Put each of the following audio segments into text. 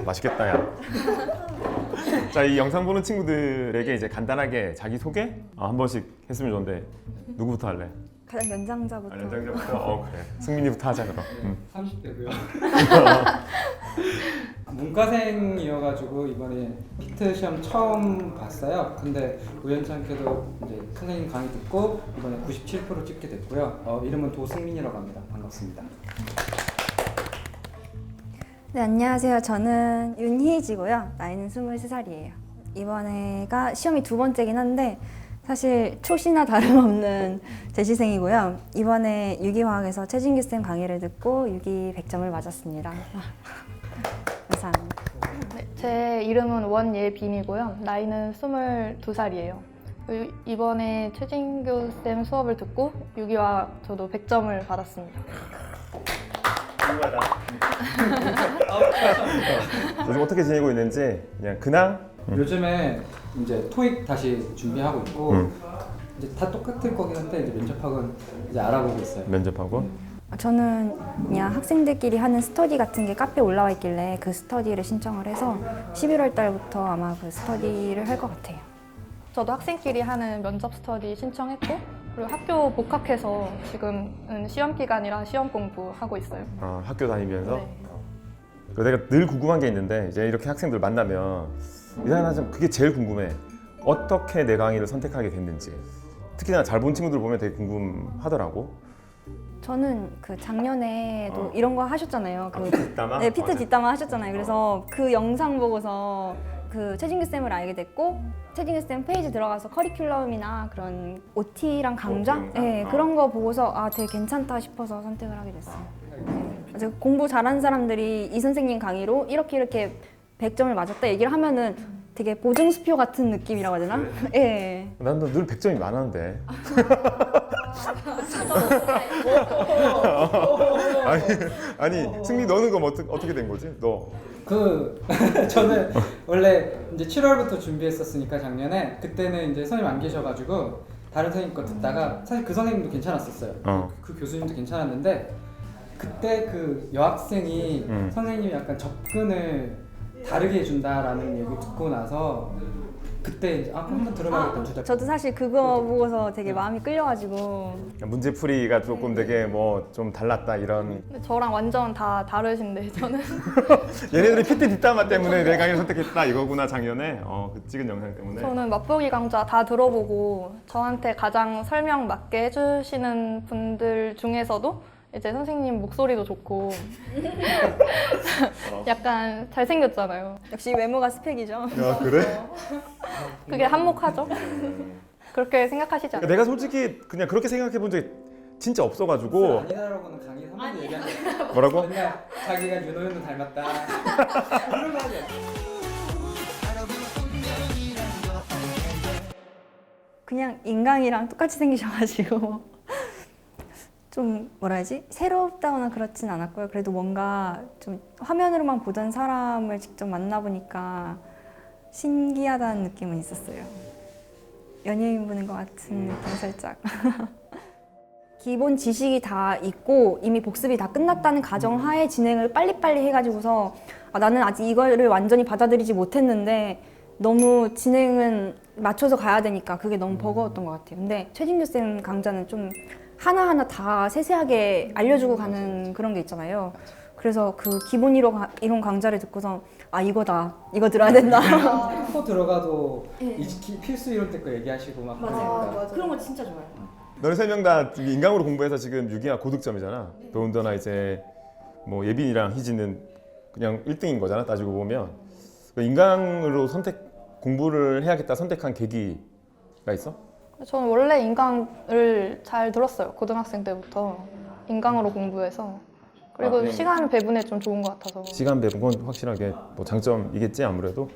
맛있겠다 야. 자, 이 영상 보는 친구들에게 이제 간단하게 자기 소개 한 번씩 했으면 좋은데 누구부터 할래? 가장 연장자부터. 연장자부터? 그래. 승민이부터 하자 그럼. 30대고요. 문과생이어가지고 이번에 피트 시험 처음 봤어요. 근데 우연찮게도 이제 선생님 강의 듣고 이번에 97% 찍게 됐고요. 이름은 도승민이라고 합니다. 반갑습니다. 네, 안녕하세요. 저는 윤희지고요. 나이는 23살이에요. 이번에가 시험이 두 번째긴 한데 사실 초시나 다름없는 재시생이고요. 이번에 유기화학에서 최진규 쌤 강의를 듣고 유기 100점을 맞았습니다. 감사합니다. 네, 제 이름은 원예빈이고요. 나이는 22살이에요. 이번에 최진규 쌤 수업을 듣고 유기화 저도 100점을 받았습니다. 요즘 어떻게 지내고 있는지 그냥 근황? 요즘에 이제 토익 다시 준비하고 있고 이제 다 똑같을 거긴 한데 이제 면접학은 이제 알아보고 있어요. 면접하고? 저는 그냥 학생들끼리 하는 스터디 같은 게 카페에 올라와 있길래 그 스터디를 신청을 해서 11월 달부터 아마 그 스터디를 할 것 같아요. 저도 학생끼리 하는 면접 스터디 신청했고 그리고 학교 복학해서 지금은 시험 기간이라 시험 공부하고 있어요. 학교 다니면서? 네. 내가 늘 궁금한 게 있는데 이제 이렇게 학생들 만나면 이상하나 좀 그게 제일 궁금해. 어떻게 내 강의를 선택하게 됐는지. 특히나 잘 본 친구들 보면 되게 궁금하더라고. 저는 그 작년에도 이런 거 하셨잖아요. 피트 뒷담화? 네, 피트 맞아. 뒷담화 하셨잖아요. 그래서 그 영상 보고서 그 최진규 쌤을 알게 됐고 최진규 쌤 페이지 들어가서 커리큘럼이나 그런 OT랑 강좌? 영상? 네, 그런 거 보고서 되게 괜찮다 싶어서 선택을 하게 됐어요. 네. 공부 잘하는 사람들이 이 선생님 강의로 이렇게 100점을 맞았다 얘기를 하면은 되게 보증수표 같은 느낌이라고 해야 되나? 예. 네. 난 늘 100점이 많았는데. 아니 승리 너는 그럼 어떻게 된 거지? 너 저는 원래 이제 7월부터 준비했었으니까 작년에 그때는 이제 선생님 안 계셔가지고 다른 선생님 거 듣다가 사실 그 선생님도 괜찮았었어요. 그 교수님도 괜찮았는데 그때 그 여학생이 선생님이 약간 접근을 다르게 해준다라는 얘기 듣고 나서 그때 이제 한번 들어봐야겠다 주자. 저도 사실 그거 보고서 되게 마음이 끌려가지고 문제풀이가 조금 되게 뭐 좀 달랐다 이런. 근데 저랑 완전 다 다르신데 저는 얘네들이 피트 뒷담화 때문에 내 강의를 선택했다 이거구나 작년에. 그 찍은 영상 때문에. 저는 맛보기 강좌 다 들어보고 저한테 가장 설명 맞게 해주시는 분들 중에서도 이제 선생님 목소리도 좋고 약간 잘생겼잖아요. 역시 외모가 스펙이죠. 야 그래? 그게 한몫하죠. 그렇게 생각하시지 않아요? 내가 솔직히 그냥 그렇게 생각해 본 적이 진짜 없어가지고. 아니다라고는 강의에서 한 번도 얘기한 적 없어요. 뭐라고? 맨날 자기가 윤호연도 닮았다. 그런 거 하죠. 그냥 인강이랑 똑같이 생기셔가지고 좀 뭐라 해야지? 새롭다거나 그렇진 않았고요. 그래도 뭔가 좀 화면으로만 보던 사람을 직접 만나보니까 신기하다는 느낌은 있었어요. 연예인 보는 것 같은 느낌 살짝. 기본 지식이 다 있고 이미 복습이 다 끝났다는 가정하에 진행을 빨리빨리 해가지고서 나는 아직 이거를 완전히 받아들이지 못했는데 너무 진행은 맞춰서 가야 되니까 그게 너무 버거웠던 것 같아요. 근데 최진규 쌤 강좌는 좀 하나하나 다 세세하게 알려주고 가는 그런 게 있잖아요. 그래서 그 기본 이론 강좌를 듣고서 이거다. 이거 들어야 된다. 코 들어가도 필수 이론 때 거 얘기하시고 막 그러니까. 그런 거 진짜 좋아요. 너네 세 명 다 인강으로 공부해서 지금 6기가 고득점이잖아. 더군다나 이제 뭐 예빈이랑 희진은 그냥 1등인 거잖아. 따지고 보면. 인강으로 공부를 해야겠다 선택한 계기가 있어? 저는 원래 인강을 잘 들었어요. 고등학생 때부터 인강으로 공부해서 그리고 시간 배분에 좀 좋은 것 같아서. 시간 배분 건 확실하게 뭐 장점이겠지 아무래도.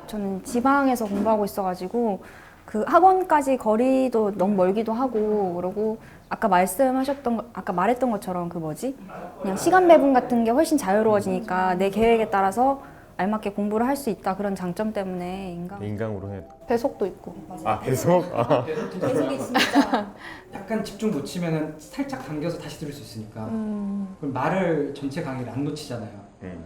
저는 지방에서 공부하고 있어가지고 그 학원까지 거리도 너무 멀기도 하고 그러고 아까 말했던 것처럼 그냥 시간 배분 같은 게 훨씬 자유로워지니까 내 계획에 따라서 알맞게 공부를 할 수 있다 그런 장점 때문에 인강으로 해. 배속도 있고. 배속? 배속이 진짜 약간 집중 놓치면은 살짝 당겨서 다시 들을 수 있으니까 그럼 말을 전체 강의를 안 놓치잖아요.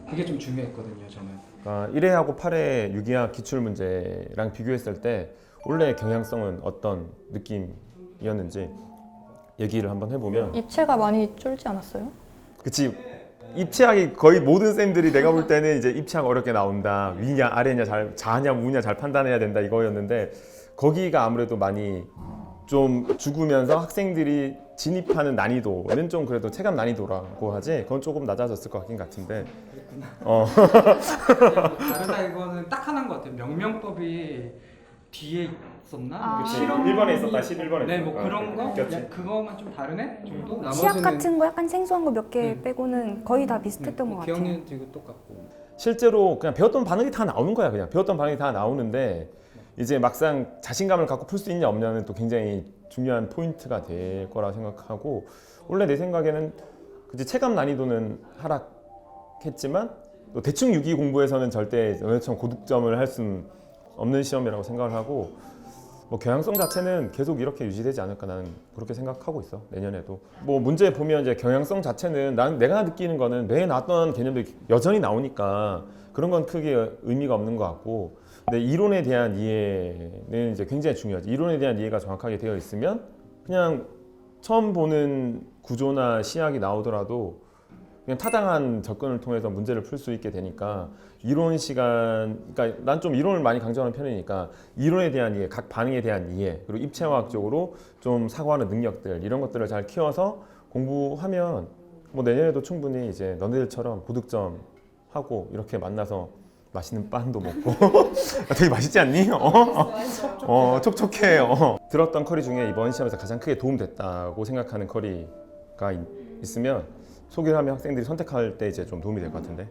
그게 좀 중요했거든요, 저는. 그러니까 1회하고 8회 유기학 기출 문제랑 비교했을 때 원래 경향성은 어떤 느낌이었는지 얘기를 한번 해보면 입체가 많이 줄지 않았어요? 그치 입체학이 거의 모든 쌤들이 내가 볼 때는 이제 입체학 어렵게 나온다 위냐 아래냐 잘 좌냐 우냐 잘 판단해야 된다 이거였는데 거기가 아무래도 많이 좀 죽으면서 학생들이 진입하는 난이도는 좀 그래도 체감 난이도라고 하지 그건 조금 낮아졌을 것 같긴 같은데 다르다 이거는 딱 하나인 것 같아요. 명명법이 뒤에 있었나? 아. 이게 그치. 실험 1번에 있었다 11번에 네, 뭐 그런 거 그치. 그냥 그거만 좀 다르네 정도. 시합 같은 거 약간 생소한 거 몇 개 네. 빼고는 거의 다 비슷했던 것 같아요. 기억력도 이거 똑같고. 실제로 그냥 배웠던 반응이 다 나오는 거야 그냥 배웠던 반응이 다 나오는데 이제 막상 자신감을 갖고 풀 수 있냐 없냐는 또 굉장히 중요한 포인트가 될 거라 생각하고 원래 내 생각에는 그치 체감 난이도는 하락했지만 또 대충 유기 공부에서는 절대 너네처럼 고득점을 할 수는 없는 시험이라고 생각을 하고 뭐 경향성 자체는 계속 이렇게 유지되지 않을까 나는 그렇게 생각하고 있어 내년에도 뭐 문제 보면 이제 경향성 자체는 내가 느끼는 거는 매해 나왔던 개념들이 여전히 나오니까 그런 건 크게 의미가 없는 것 같고 근데 이론에 대한 이해는 이제 굉장히 중요하지 이론에 대한 이해가 정확하게 되어 있으면 그냥 처음 보는 구조나 시학이 나오더라도 그냥 타당한 접근을 통해서 문제를 풀 수 있게 되니까 이론 시간, 그러니까 난 좀 이론을 많이 강조하는 편이니까 이론에 대한 이해, 각 반응에 대한 이해, 그리고 입체화학적으로 좀 사고하는 능력들 이런 것들을 잘 키워서 공부하면 뭐 내년에도 충분히 이제 너네들처럼 고득점 하고 이렇게 만나서 맛있는 빵도 먹고 되게 맛있지 않니? 촉촉해. 들었던 커리 중에 이번 시험에서 가장 크게 도움됐다고 생각하는 커리가 있으면 소개를 하면 학생들이 선택할 때 이제 좀 도움이 될 것 같은데.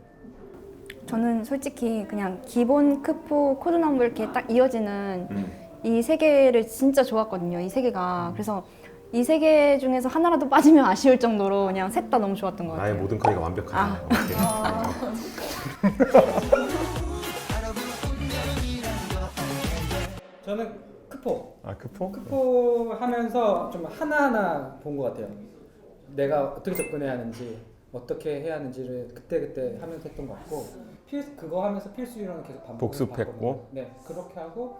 저는 솔직히 그냥 기본 크포 코드넘버 이렇게 딱 이어지는 이 세 개를 진짜 좋았거든요. 이 세 개가 그래서 이 세 개 중에서 하나라도 빠지면 아쉬울 정도로 그냥 셋 다 너무 좋았던 것 같아요. 나의 모든 커리가 완벽하다. 저는 크포. 크포? 크포 하면서 좀 하나하나 본 것 같아요. 내가 어떻게 접근해야 하는지, 어떻게 해야 하는지를 그때그때 하면서 했던 것 같고 그거 하면서 필수 이론을 계속 복습했고? 네, 그렇게 하고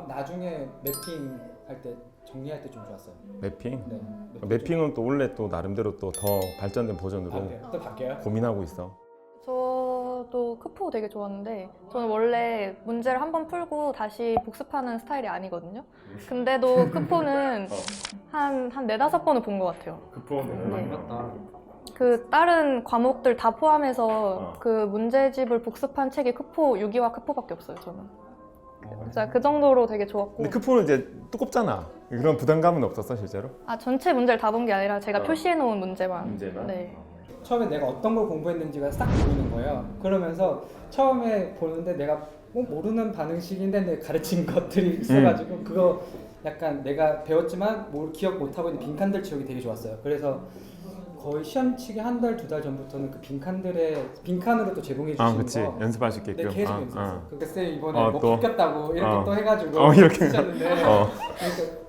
나중에 매핑 할 때 정리할 때 좀 좋았어요. 매핑? 네, 매핑은 또 원래 또 나름대로 또 더 발전된 버전으로 또 바뀌어요? 고민하고 있어. 저도 크포 되게 좋았는데 저는 원래 문제를 한번 풀고 다시 복습하는 스타일이 아니거든요. 근데도 크포는 한 4-5번은 본 것 같아요. 크포는 네. 맞다. 그 다른 과목들 다 포함해서 그 문제집을 복습한 책이 크포 6위와 크포밖에 없어요. 저는 진짜 그 정도로 되게 좋았고. 근데 크포는 이제 두껍잖아. 그런 부담감은 없었어 실제로? 아 전체 문제를 다 본 게 아니라 제가 표시해 놓은 문제만. 문제만? 네. 처음에 내가 어떤 걸 공부했는지가 싹 보이는 거예요. 그러면서 처음에 보는데 내가 모르는 반응식인데 내가 가르친 것들이 있어가지고 그거 약간 내가 배웠지만 기억 못하고 있는 빈칸들 채우기 되게 좋았어요. 그래서 거의 시험 치기 1달, 2달 전부터는 그 빈칸으로 또 제공해 주시는 그치. 거 연습할 수 있게끔. 네, 계속 연습했어요. 그 쌤 이번에 뭐 또? 바뀌었다고 이렇게 또 해가지고 이렇게. 쓰셨는데 그러니까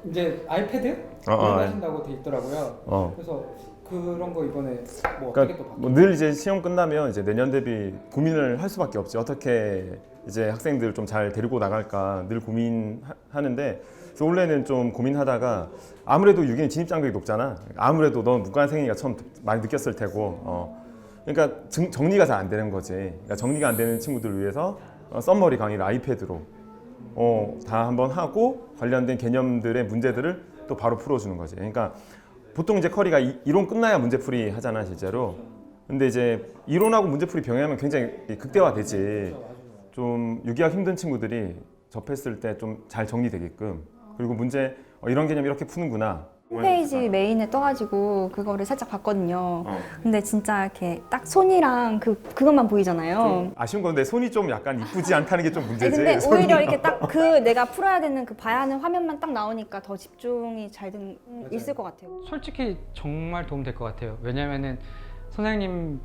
이제 아이패드 하신다고 돼 있더라고요. 그래서 그런 거 이번에 뭐 어떻게 또 바뀌었어요? 늘 이제 시험 끝나면 이제 내년 대비 고민을 할 수밖에 없지. 어떻게 이제 학생들 좀 잘 데리고 나갈까 늘 고민하는데 그래서 원래는 좀 고민하다가 아무래도 6인 진입 장벽이 높잖아. 아무래도 넌 문과생이니까 처음 많이 느꼈을 테고 그러니까 정리가 잘 안 되는 거지. 그러니까 정리가 안 되는 친구들을 위해서 썸머리 강의를 아이패드로 다 한번 하고 관련된 개념들의 문제들을 또 바로 풀어주는 거지. 그러니까 보통 이제 커리가 이론 끝나야 문제풀이 하잖아 실제로. 근데 이제 이론하고 문제풀이 병행하면 굉장히 극대화되지. 좀 유기학 힘든 친구들이 접했을 때 좀 잘 정리되게끔 그리고 문제 이런 개념 이렇게 푸는구나. 홈페이지 메인에 떠가지고 그거를 살짝 봤거든요. 근데 진짜 이렇게 딱 손이랑 그것만 보이잖아요. 좀 아쉬운 건데 손이 좀 약간 이쁘지 않다는 게 좀 문제지. 근데 손이. 오히려 이렇게 딱 내가 풀어야 되는 그 봐야 하는 화면만 딱 나오니까 더 집중이 잘 있을 것 같아요. 솔직히 정말 도움 될 것 같아요. 왜냐면은 선생님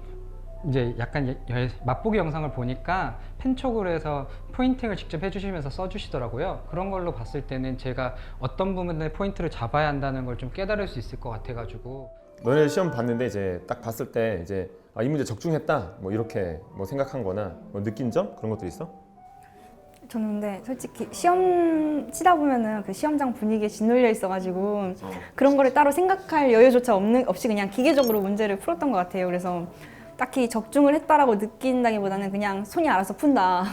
이제 약간 맛보기 영상을 보니까 펜촉으로 해서 포인팅을 직접 해주시면서 써주시더라고요. 그런 걸로 봤을 때는 제가 어떤 부분에 포인트를 잡아야 한다는 걸 좀 깨달을 수 있을 것 같아가지고. 너네 시험 봤는데 이제 딱 봤을 때 이제 이 문제 적중했다 뭐 이렇게 뭐 생각한 거나 뭐 느낀 점 그런 것도 있어? 저는 근데 솔직히 시험 치다 보면은 그 시험장 분위기에 짓눌려 있어가지고 그런 거를 따로 생각할 여유조차 없이 그냥 기계적으로 문제를 풀었던 것 같아요. 그래서 딱히 적중을 했다라고 느낀다기보다는 그냥 손이 알아서 푼다.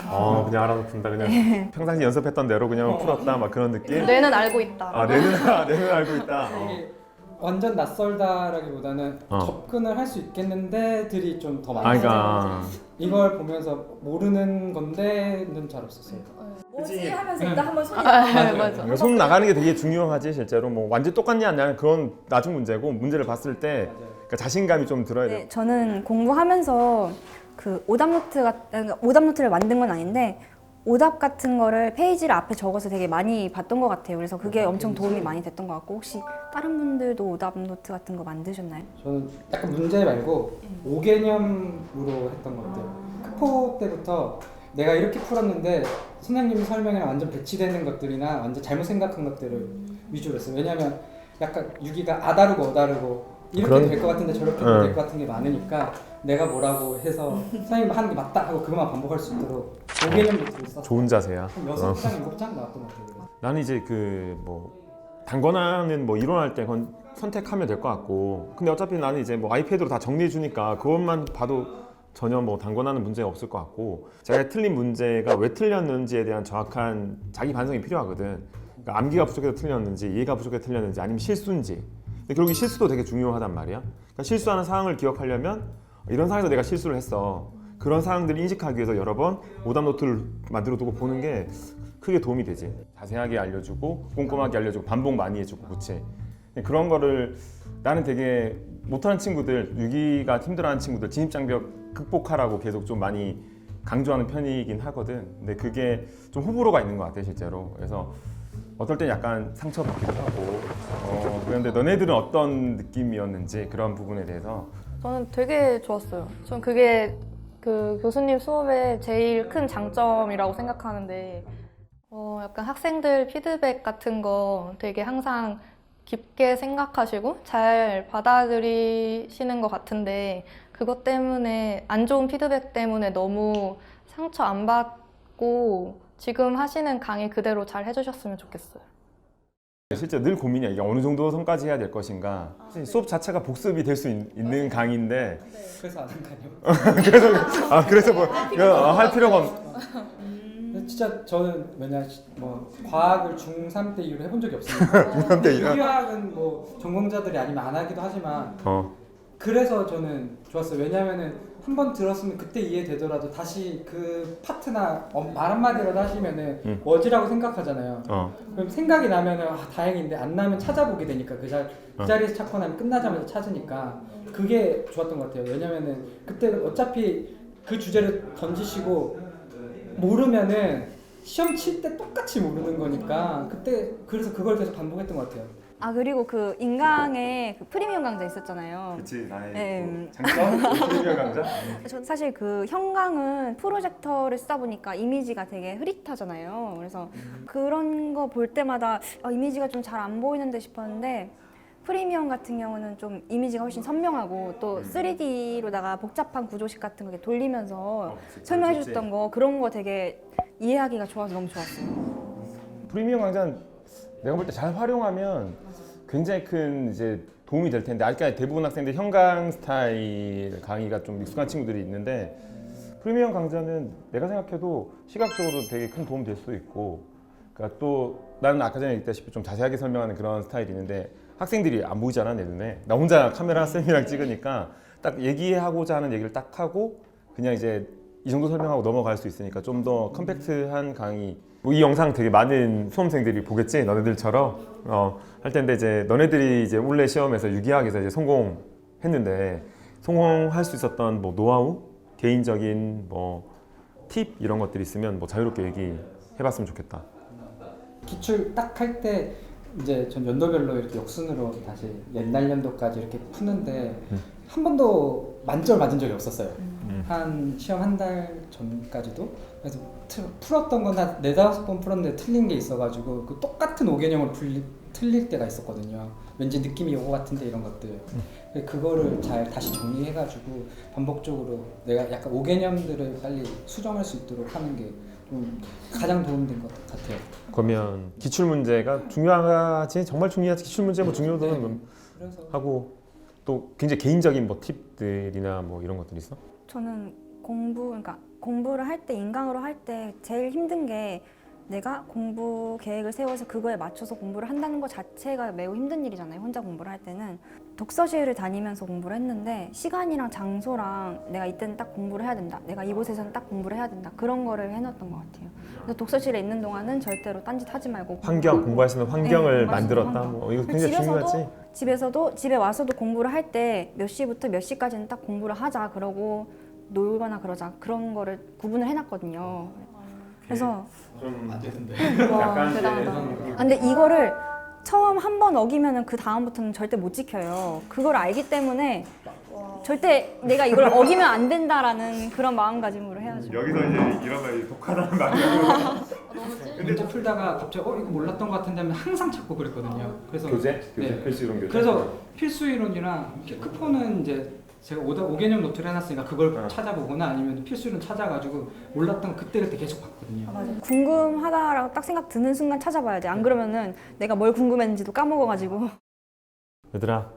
그냥 알아서 푼다 그냥 평상시 연습했던 대로 그냥 풀었다 막 그런 느낌? 뇌는 알고 있다. 내는 알고 있다. 이게 완전 낯설다라기보다는 접근을 할 수 있겠는데들이 좀 더 많았어요. 그러니까 이걸 보면서 모르는 건데는 잘 없었어요. 뭐지 하면서 일단 한번 손이 맞아. 그러니까 손 나가는 게 되게 중요하지 실제로 뭐 완전 똑같냐 안 냐는 그건 나중 문제고 문제를 봤을 때 그러니까 자신감이 좀 들어야 돼. 네, 저는 공부하면서 그 오답 노트를 만든 건 아닌데 오답 같은 거를 페이지를 앞에 적어서 되게 많이 봤던 것 같아요. 그래서 그게 엄청 도움이 많이 됐던 것 같고 혹시 다른 분들도 오답 노트 같은 거 만드셨나요? 저는 약간 문제 말고 5개념으로 했던 것 같아요. 크포 때부터 내가 이렇게 풀었는데 선생님 설명이랑 완전 배치되는 것들이나 완전 잘못 생각한 것들을 위주로 했어요. 왜냐하면 약간 유기가 아다르고 어다르고 이렇게 될 것 같은데 저렇게 될 것 같은 게 많으니까 내가 뭐라고 해서 선생님 하는 게 맞다 하고 그것만 반복할 수 있도록 5개념부터 썼어요. 좋은 자세야. 한 6장, 7장 나왔던 것 같아요. 나는 이제 그 뭐 단권화는 뭐 이론할 때 그건 선택하면 될 것 같고 근데 어차피 나는 이제 뭐 아이패드로 다 정리해 주니까 그것만 봐도 전혀 뭐 단권화는 문제가 없을 것 같고 제가 틀린 문제가 왜 틀렸는지에 대한 정확한 자기 반성이 필요하거든. 그러니까 암기가 부족해서 틀렸는지 이해가 부족해서 틀렸는지 아니면 실수인지. 근데 결국 실수도 되게 중요하단 말이야. 그러니까 실수하는 상황을 기억하려면 이런 상황에서 내가 실수를 했어. 그런 상황들을 인식하기 위해서 여러 번 오답 노트를 만들어 두고 보는 게 크게 도움이 되지. 자세하게 알려주고 꼼꼼하게 알려주고 반복 많이 해주고 그치. 그런 거를 나는 되게 못하는 친구들, 유기가 힘들어하는 친구들 진입장벽 극복하라고 계속 좀 많이 강조하는 편이긴 하거든. 근데 그게 좀 호불호가 있는 것 같아 실제로. 그래서 어떨 땐 약간 상처받기도 하고 그런데 너네들은 어떤 느낌이었는지 그런 부분에 대해서 저는 되게 좋았어요. 전 그게 그 교수님 수업의 제일 큰 장점이라고 생각하는데 약간 학생들 피드백 같은 거 되게 항상 깊게 생각하시고 잘 받아들이시는 것 같은데 그것 때문에 안 좋은 피드백 때문에 너무 상처 안 받고 지금 하시는 강의 그대로 잘 해주셨으면 좋겠어요. 실제 늘 고민이야. 이게 어느 정도 선까지 해야 될 것인가. 수업 자체가 복습이 될 수 있는 강의인데 그래서 안 한가요? 그래서 뭐 할 필요가 진짜 저는 뭐 과학을 중3 때 이후로 해본 적이 없으니까 중3 때 이후로? 유기화학은 뭐 전공자들이 아니면 안 하기도 하지만 그래서 저는 좋았어요. 왜냐면은 한 번 들었으면 그때 이해되더라도 다시 그 파트나 말 한마디라도 하시면은 뭐지라고 생각하잖아요. 그럼 생각이 나면은 다행인데 안 나면 찾아보게 되니까 그 자리에서 찾고 나면 끝나자마자 찾으니까 그게 좋았던 것 같아요. 왜냐면은 그때 어차피 그 주제를 던지시고 모르면은 시험 칠 때 똑같이 모르는 거니까 그때 그래서 그걸 계속 반복했던 것 같아요. 그리고 그 인강에 그 프리미엄 강좌 있었잖아요. 그치 나의 네. 장점? 프리미엄 강좌? 저 사실 그 형광은 프로젝터를 쓰다 보니까 이미지가 되게 흐릿하잖아요. 그래서 그런 거 볼 때마다 이미지가 좀 잘 안 보이는데 싶었는데 프리미엄 같은 경우는 좀 이미지가 훨씬 선명하고 또 3D로다가 복잡한 구조식 같은 거 이렇게 돌리면서 설명해 주셨던 거 그런 거 되게 이해하기가 좋아서 너무 좋았어요. 프리미엄 강좌는 내가 볼 때 잘 활용하면 굉장히 큰 이제 도움이 될 텐데 아직까지 대부분 학생들 형광 스타일 강의가 좀 익숙한 친구들이 있는데 프리미엄 강좌는 내가 생각해도 시각적으로 되게 큰 도움 될 수도 있고 그러니까 또 나는 아까 전에 얘기했다시피 좀 자세하게 설명하는 그런 스타일이 있는데 학생들이 안 보이잖아 내 눈에. 나 혼자 카메라 쌤이랑 찍으니까 딱 얘기하고자 하는 얘기를 딱 하고 그냥 이제 이 정도 설명하고 넘어갈 수 있으니까 좀 더 컴팩트한 강의. 뭐 이 영상 되게 많은 수험생들이 보겠지 너네들처럼 할 텐데 이제 너네들이 이제 올해 시험에서 유기학에서 이제 성공했는데 성공할 수 있었던 뭐 노하우, 개인적인 뭐 팁 이런 것들이 있으면 뭐 자유롭게 얘기해봤으면 좋겠다. 기출 딱 할 때 이제 전 연도별로 이렇게 역순으로 다시 옛날 연도까지 이렇게 푸는데 한 번도 만점을 맞은 적이 없었어요. 한 시험 한 달 전까지도. 그래서 풀었던 건 한 4-5번 풀었는데 틀린 게 있어가지고 그 똑같은 5개념을 틀릴 때가 있었거든요. 왠지 느낌이 요거 같은데 이런 것들. 그거를 잘 다시 정리해가지고 반복적으로 내가 약간 5개념들을 빨리 수정할 수 있도록 하는 게 좀 가장 도움된 것 같아요. 그러면 기출 문제가 중요하지, 정말 중요하지. 기출 문제 뭐 중요도는 네. 뭐 그래서 하고 또 굉장히 개인적인 뭐 팁들이나 뭐 이런 것들 있어? 저는 그러니까 공부를 할 때, 인강으로 할 때 제일 힘든 게 내가 공부 계획을 세워서 그거에 맞춰서 공부를 한다는 것 자체가 매우 힘든 일이잖아요. 혼자 공부를 할 때는. 독서실을 다니면서 공부를 했는데 시간이랑 장소랑 내가 이때는 딱 공부를 해야 된다. 내가 이곳에서는 딱 공부를 해야 된다. 그런 거를 해놨던 것 같아요. 그래서 독서실에 있는 동안은 절대로 딴짓 하지 말고 환경, 공부할 수 있는 환경을 네, 만들었다. 환경. 뭐 이거 그 굉장히 중요하지. 집에 와서도 공부를 할 때 몇 시부터 몇 시까지는 딱 공부를 하자. 그러고 놀거나 그러자. 그런 거를 구분을 해놨거든요. 그래서 좀 와, 대단하다. 근데 이거를 처음 한 번 어기면은 그 다음부터는 절대 못 지켜요. 그걸 알기 때문에 절대 내가 이걸 어기면 안 된다라는 그런 마음가짐으로 해야죠. 여기서 이제 이런 말이 독하다는 말이 문제 풀다가 갑자기 이거 몰랐던 것 같은데 하면 항상 찾고 그랬거든요. 그래서 교재 네. 필수 이론 교재. 그래서 필수 이론이랑 크포는 이제 제가 5개념 노트를 해놨으니까 그걸 찾아보거나 아니면 필수 이론 찾아가지고 몰랐던 거 그때그때 계속 봤거든요. 궁금하다라고 딱 생각 드는 순간 찾아봐야 돼. 안 그러면은 내가 뭘 궁금했는지도 까먹어가지고. 얘들아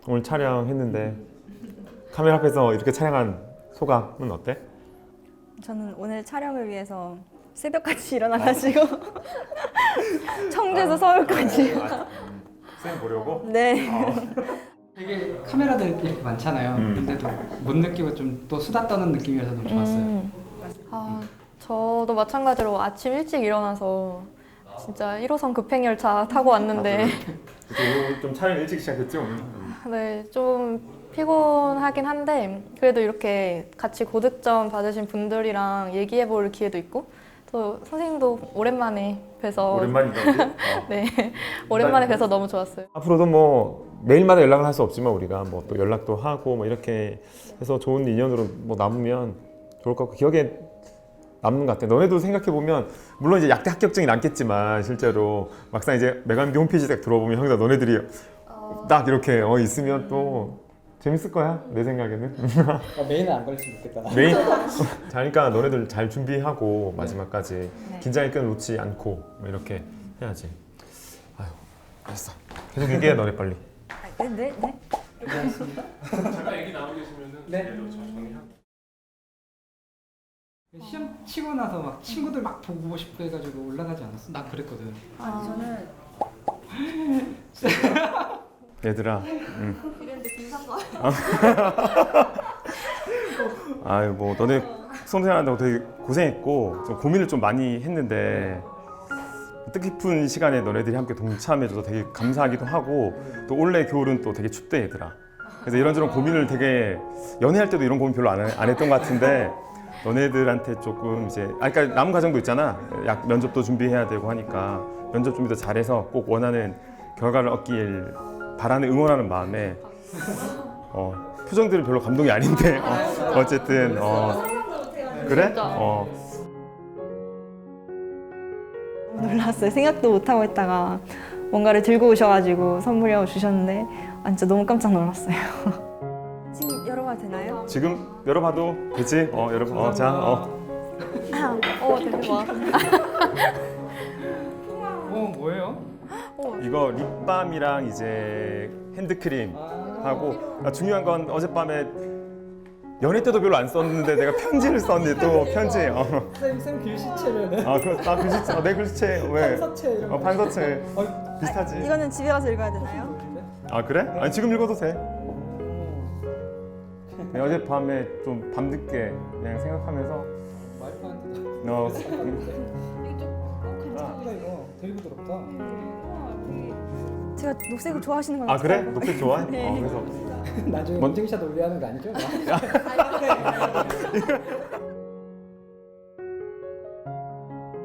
오늘 촬영했는데 카메라 앞에서 이렇게 촬영한 소감은 어때? 저는 오늘 촬영을 위해서 새벽까지 일어나가지고 청주에서 서울까지. 쌤 보려고? 네. 되게 카메라들 이렇게 많잖아요. 근데도 못 느끼고 좀 또 수다 떠는 느낌이라서 너무 좋았어요. 아, 저도 마찬가지로 아침 일찍 일어나서 진짜 1호선 급행열차 타고 왔는데 오늘 좀 촬영 일찍 시작했지 오늘? 네, 좀 피곤하긴 한데 그래도 이렇게 같이 고득점 받으신 분들이랑 얘기해 볼 기회도 있고 또 선생님도 오랜만에 뵈서 오랜만이다. 네, 오랜만에 뵈서 너무 좋았어요. 앞으로도 뭐 매일마다 연락을 할 수 없지만 우리가 뭐 또 연락도 하고 뭐 이렇게 해서 좋은 인연으로 뭐 남으면 좋을 것 같고 기억에 남는 것 같아. 너네도 생각해 보면 물론 이제 약대 합격증이 남겠지만 실제로 막상 이제 메간비 홈페이지 딱 들어보면 형들 너네들이 딱 이렇게 있으면 또 재밌을 거야 내 생각에는. 메인은 안 걸리면 좋겠다. 메인 자, 그러니까 너네들 잘 준비하고 마지막까지 긴장의 끈을 놓지 않고 뭐 이렇게 해야지. 아유, 알았어. 계속 얘기해 너네 빨리. 네. 잠깐 얘기 나누고 계시면은 네. 저 정리하고. 시험 치고 나서 막 친구들 막 보고 싶고 해가지고 올라가지 않았어? 난 그랬거든. 저는 얘들아. 아유 뭐 너네 수험생활한다고 되게 고생했고 좀 고민을 좀 많이 했는데 뜻깊은 시간에 너네들이 함께 동참해줘서 되게 감사하기도 하고 또 올해 겨울은 또 되게 춥대 얘들아. 그래서 이런저런 고민을 되게 연애할 때도 이런 고민 별로 안 했던 것 같은데 너네들한테 조금 이제 그러니까 남은 과정도 있잖아. 약 면접도 준비해야 되고 하니까 면접 준비도 잘해서 꼭 원하는 결과를 얻길 바라는 응원하는 마음에 표정들은 별로 감동이 아닌데 어쨌든 그래? 놀랐어요. 생각도 못하고 있다가 뭔가를 들고 오셔가지고 선물이라고 주셨는데 진짜 너무 깜짝 놀랐어요. 지금 열어봐도 되나요? 지금 열어봐도 되지? 열어봐. 자, 대박. 뭐예요? 이거 립밤이랑 이제 핸드크림 하고 중요한 건 어젯밤에 연애 때도 별로 안 썼는데 내가 편지를 썼는데 또 편지. 쌤 글씨체면은 글씨체. 내 글씨체 왜? 판서체 이런 거. 판서체 비슷하지. 이거는 집에 가서 읽어야 되나요? 아 그래? 아니 지금 읽어도 돼. 내가 어젯밤에 좀 밤늦게 그냥 생각하면서 와이프한테 어, 이거 되게 부드럽다. 제가 녹색을 좋아하시는 건 아 그래? 녹색 좋아해? 네. 그래서 나중에 인증샷 올려야 하는 거 아니죠?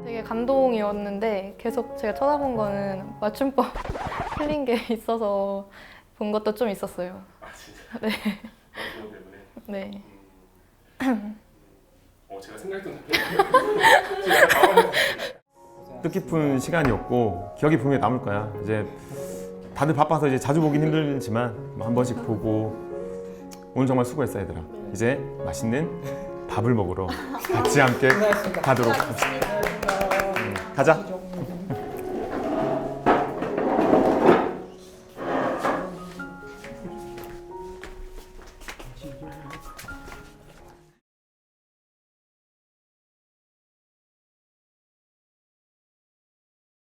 되게 감동이었는데 계속 제가 쳐다본 거는 맞춤법 틀린 게 있어서 본 것도 좀 있었어요. 네. 그거 때문에. 네. 제가 생각했던 답변이 제가 당황했어요. 뜻깊은 시간이었고 기억이 분명히 남을 거야. 이제 다들 바빠서 이제 자주 보긴 힘들지만 뭐한 번씩 보고 오늘 정말 수고했어 얘들아. 이제 맛있는 밥을 먹으러 같이 함께 고생하셨습니다. 가도록 합시다. 가자.